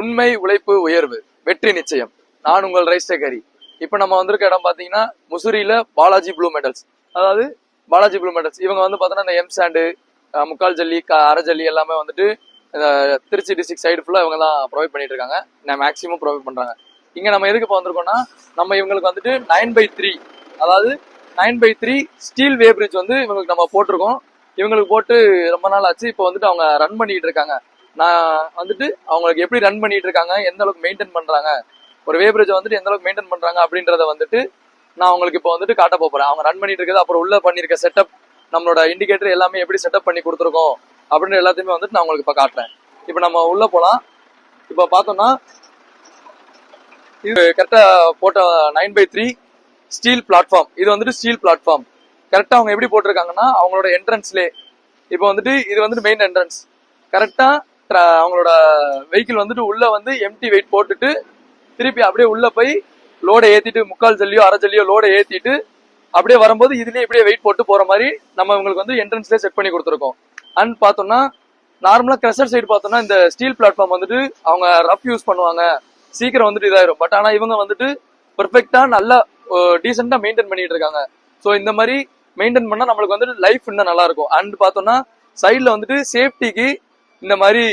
உண்மை உழைப்பு உயர்வு வெற்றி நிச்சயம். நான் உங்கள் ரைஸ்டேகரி. இப்ப நம்ம வந்திருக்க இடம் பாத்தீங்கன்னா முசிறியில பாலாஜி ப்ளூ மெடல்ஸ். அதாவது பாலாஜி ப்ளூ மெடல்ஸ் இவங்க வந்து பாத்தீங்கன்னா இந்த எம் சாண்டு, முக்கால் ஜல்லி, அரை ஜல்லி எல்லாமே வந்துட்டு திருச்சி டிஸ்ட்ரிக்ட் சைடு ஃபுல்லா இவங்க தான் ப்ரொவைட் பண்ணிட்டு இருக்காங்க. மேக்ஸிமம் ப்ரொவைட் பண்றாங்க. இங்க நம்ம எதுக்கு இப்போ வந்திருக்கோம்னா, நம்ம இவங்களுக்கு வந்துட்டு 9/3, அதாவது 9/3 ஸ்டீல் வே பிரிட்ஜ் வந்து இவங்களுக்கு நம்ம போட்டிருக்கோம். இவங்களுக்கு போட்டு ரொம்ப நாள் ஆச்சு. இப்போ வந்துட்டு அவங்க ரன் பண்ணிட்டு இருக்காங்க. நான் வந்துட்டு அவங்களுக்கு எப்படி ரன் பண்ணிட்டு இருக்காங்க, எந்த அளவுக்கு மெயின்டைன் பண்றாங்க, ஒரு வே பிரிட்ஜ் வந்துட்டு எந்த அளவுக்கு மெயின்டைன் பண்றாங்க அப்படின்றத வந்துட்டு நான் உங்களுக்கு இப்போ வந்துட்டு காட்ட போறேன். அவங்க ரன் பண்ணிட்டு இருக்கிறது, அப்புறம் உள்ள பண்ணிருக்க செட்டப், நம்மளோட இண்டிகேட்டர் எல்லாமே எப்படி செட்டப் பண்ணி கொடுத்துருக்கோம் அப்படின்னு எல்லாத்தையுமே வந்துட்டு நான் உங்களுக்கு இப்போ காட்டுறேன். இப்போ நம்ம உள்ள போலாம். இப்போ பார்த்தோம்னா இது கரெக்டா போட்ட 9/3 ஸ்டீல் பிளாட்ஃபார்ம். இது வந்துட்டு ஸ்டீல் பிளாட்ஃபார்ம் கரெக்டா அவங்க எப்படி போட்டிருக்காங்கன்னா, அவங்களோட என்ட்ரன்ஸ்லே இப்போ வந்துட்டு இது வந்துட்டு மெயின் என்ட்ரன்ஸ். கரெக்டா அவங்களோட வெஹிக்கிள் வந்துட்டு உள்ள வந்து எம்டி வெயிட் போட்டுட்டு திருப்பி அப்படியே உள்ள போய் லோடை ஏத்திட்டு, முக்கால் ஜல்லியோ அரை ஜல்லியோ லோடை ஏத்திட்டு அப்படியே வரும்போது இதுலயே இப்படியே வெயிட் போட்டு போற மாதிரி நம்ம உங்களுக்கு வந்து என்ட்ரன்ஸ்லேயே செட் பண்ணி கொடுத்துருக்கோம். அண்ட் பார்த்தோம்னா நார்மலா கிரஷர் சைடு பார்த்தோம்னா இந்த ஸ்டீல் பிளாட்ஃபார்ம் வந்துட்டு அவங்க ரஃப் யூஸ் பண்ணுவாங்க, சீக்கிரம் வந்துட்டு இதாயிரும். பட் ஆனா இவங்க வந்துட்டு பெர்ஃபெக்டா நல்லா டீசெண்டா மெயின்டைன் பண்ணிட்டு இருக்காங்க. ஸோ இந்த மாதிரி மெயின்டைன் பண்ணா நம்மளுக்கு வந்துட்டு லைஃப் இன்னும் நல்லா இருக்கும். அண்ட் பார்த்தோம்னா சைட்ல வந்துட்டு சேஃப்டிக்கு இந்த மாதிரி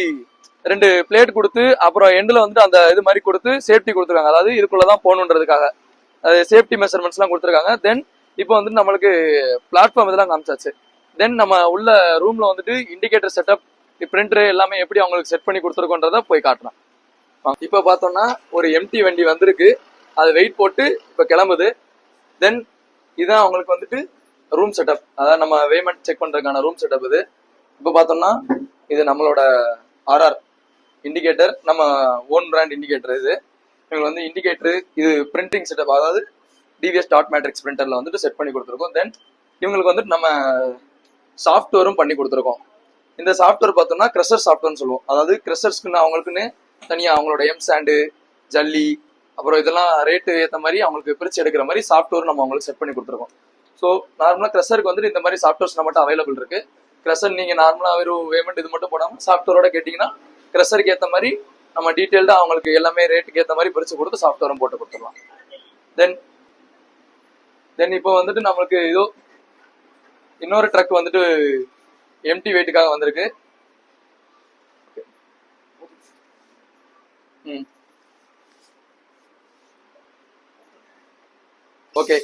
2 பிளேட் கொடுத்து, அப்புறம் எண்ட்ல வந்துட்டு அந்த இது மாதிரி கொடுத்து சேஃப்டி கொடுத்துருக்காங்க. அதாவது இதுக்குள்ளதான் போகணுன்றதுக்காக அது சேஃப்டி மெஷர்மெண்ட்ஸ் எல்லாம் கொடுத்துருக்காங்க. தென் இப்போ வந்துட்டு நம்மளுக்கு பிளாட்ஃபார்ம் இதெல்லாம் காமிச்சாச்சு. தென் நம்ம உள்ள ரூம்ல வந்துட்டு இண்டிகேட்டர் செட்டப், பிரிண்டர் எல்லாமே எப்படி அவங்களுக்கு செட் பண்ணி கொடுத்துருக்கோன்றத போய் காட்டலாம். இப்போ பார்த்தோம்னா ஒரு எம்டி வண்டி வந்திருக்கு, அது வெயிட் போட்டு இப்போ கிளம்புது. தென் இதுதான் அவங்களுக்கு வந்துட்டு ரூம் செட்டப், அதாவது நம்ம வேமெண்ட் செக் பண்றதுக்கான ரூம் செட்டப் இது. இப்போ பார்த்தோம்னா இது நம்மளோட ஆர்ஆர் இண்டிகேட்டர், நம்ம ஓன் பிராண்ட் இண்டிகேட்டர் இது. இவங்க வந்து இண்டிகேட்டர் இது பிரிண்டிங் செட்டப், அதாவது டிவிஎஸ் டாட் மேட்ரிக்ஸ் பிரிண்டர்ல வந்துட்டு செட் பண்ணி கொடுத்துருக்கோம். தென் இவங்களுக்கு வந்துட்டு நம்ம சாஃப்ட்வேரும் பண்ணி கொடுத்துருக்கோம். இந்த சாஃப்ட்வேர் பார்த்தோம்னா கிரஷர் சாஃப்ட்வேர்னு சொல்லுவோம். அதாவது கிரஷர்ஸ்க்குன்னு அவங்களுக்குன்னு தனியா அவங்களோட எம் சாண்டு, ஜல்லி, அப்புறம் இதெல்லாம் ரேட்டு ஏற்ற மாதிரி அவங்களுக்கு பிரிச்சு எடுக்கிற மாதிரி சாஃப்ட்வேர் நம்ம அவங்களுக்கு செட் பண்ணி கொடுத்துருக்கோம். ஸோ நார்மலா கிரஷருக்கு வந்துட்டு இந்த மாதிரி சாஃப்ட்வேர்ஸ் மட்டும் அவைலபிள் இருக்கு. கிரஷர் நீங்க நார்மலா வெறும் வேமெண்ட் இது மட்டும் போடாமல் சாஃப்ட்வேரோட கேட்டீங்கன்னா கிரஷருக்கு ஏற்ற மாதிரி நம்ம டீட்டெயில்டா அவங்களுக்கு எல்லாமே ரேட்டுக்கு ஏற்ற மாதிரி பிரிச்சு கொடுத்து சாஃப்ட்வேரும் போட்டு கொடுத்துடலாம். தென் இப்போ வந்துட்டு நம்மளுக்கு இதோ இன்னொரு ட்ரக் வந்துட்டு எம்டி வெயிட்டுக்காக வந்திருக்கு. ஓகே,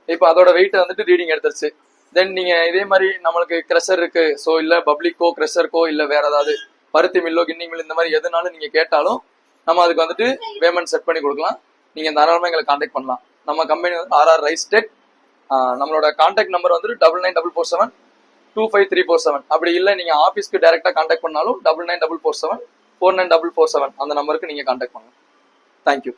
இப்போ அதோட வெயிட் வந்துட்டு ரீடிங் எடுத்துருச்சு. தென் நீங்க இதே மாதிரி நம்மளுக்கு கிரஷர் இருக்கு, ஸோ இல்ல பப்ளிக்கோ கிரஷருக்கோ இல்ல வேற ஏதாவது பருத்தி மில்லோ கின்னிங் மில் இந்த மாதிரி எதுனாலும் நீங்க கேட்டாலும் நம்ம அதுக்கு வந்துட்டு பேமெண்ட் செட் பண்ணி கொடுக்கலாம். நீங்க தாராளமாக எங்களை கான்டாக்ட் பண்ணலாம். நம்ம கம்பெனி வந்து ஆர்ஆர் ரைஸ்டெக். நம்மளோட கான்டாக்ட் நம்பர் வந்துட்டு 9944725347. அப்படி இல்லை நீங்க ஆஃபீஸ்க்கு டைரக்டா கான்டாக்ட் பண்ணாலும் 9944749447 அந்த நம்பருக்கு நீங்க கான்டாக்ட் பண்ணலாம். தேங்க்யூ.